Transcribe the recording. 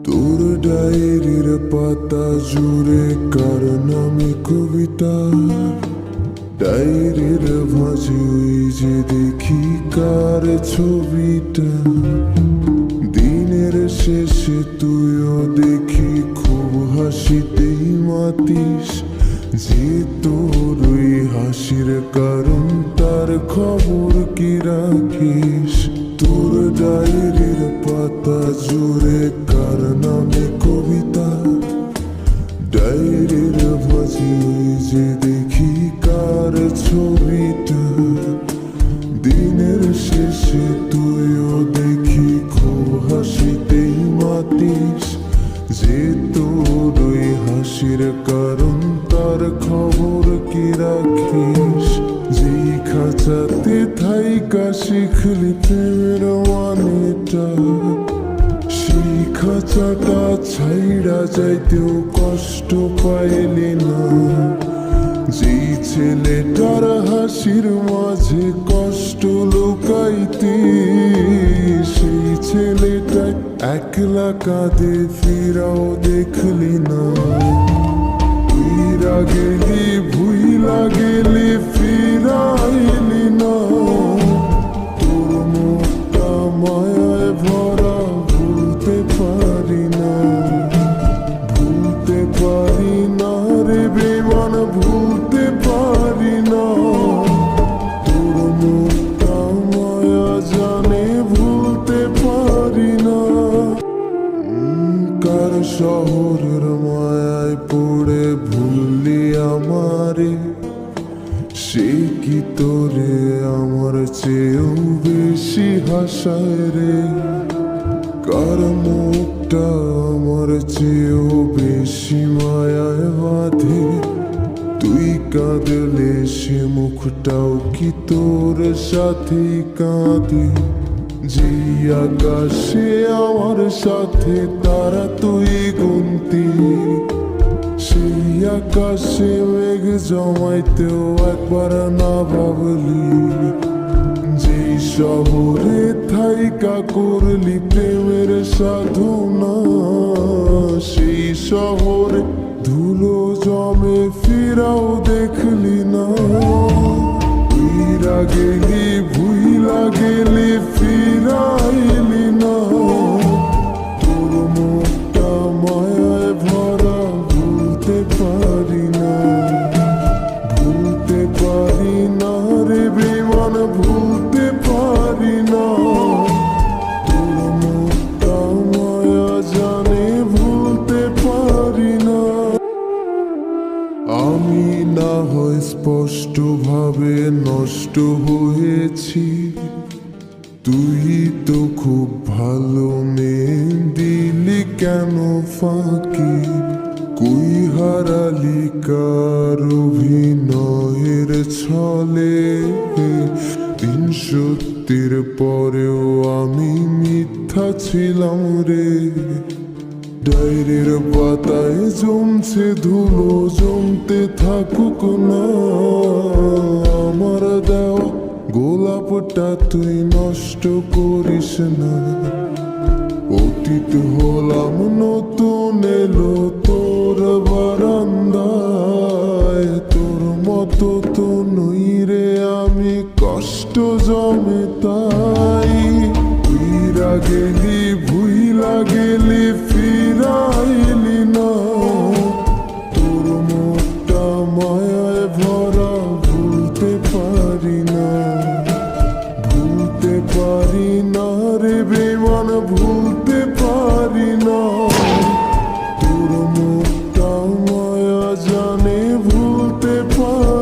তোর ডায়েরির পাতা জুড়ে কার নামে কবিতা, ডায়েরির ভাঁজে ওই যে দেখি কার ছবিটা। দিনের শেষে তুইও দেখি খুব হাসিতেই মাতিস, যে তোর ওই হাসির কারণ তার খবর কি রাখিস। তোর ডায়েরির পাতা জুড়ে কার নামে কবিতা, ডায়েরির ভাঁজে ওই যে দেখি কার ছবিটা। দিনের শেষে তুইও দেখি খুব হাসিতেই মাতিস, যে তোর ওই হাসির কারণ তার খবর কি রাখিস। যেই খাঁচাতে থাইকা শিখলি প্রেমের মানেটা, সেই খাঁচাটা ছাইড়া যাইতেও কষ্ট পাইলি না। যেই ছেলেটার হাসির মাঝে কষ্ট লুকাইতে, সেই ছেলেটাই একলা কাঁদে ফিরাও দেখলি না। ফিরা গেলি ভুইলা গেলি ফিরাইলি না, তোর মুখটা মায়ায় ভরা ভুলতে পারি না। ভুলতে পারি না রে বেমান, ভুলতে পারি না। তোর মুখটা মায়া জানে ভুলতে পারি না। কার শহরের মায়ায় পড়ে ভুললি আমারে, সে কি তোরে আমার চেয়েও বেশি হাসায় রে। কার মুখটা আমার চেয়েও বেশি মায়ায় বাঁধে, তুই কাঁদলে সে মুখটাও কি তোর সাথেই কাঁদে। যেই আকাশে আমার সাথে তারা তুই গুনতি, সেই আকাশে মেঘ জমাইতেও একবার না ভাবলি। যেই শহরে থাইকা করলি প্রেমের সাধনা, সেই শহরে ধুলো জমে ফিরাও দেখলি না। ফিরা গেলি ভুইলা গেলি ফিরাইলি না, তোর মুখটা মায়ায় ভরা ভুলতে পারি না। ভুলতে পারি না রে বেমান, ভুলতে পারি না। তোর মুখটা মায়া জানে ভুলতে পারি না। আমি না হয় স্পষ্টভাবে নষ্ট হয়েছি, তুই তো খুব ভালো মেয়ে, দিলি কেন ফাঁকি। কই হারালি কার অভিনয়ের ছলে, দিন সত্যির পরেও আমি মিথ্যা ছিলাম রে। ডায়েরির পাতায় জমছে ধুলো, জমতে থাকুক না। আমার দেওয়া গোলাপটা তুই নষ্ট করিস না। অতীত হলাম নতুন এলো তোর বারান্দায়, তোর মতো তো নই রে আমি, কষ্ট জমে তাই। ফিরা গেলি ভুইলা গেলি ফিরাইলি না, তোর মুখটা মায়ায় ভরা ভুলতে পারি না। ভুলতে পারি না রে বেমান,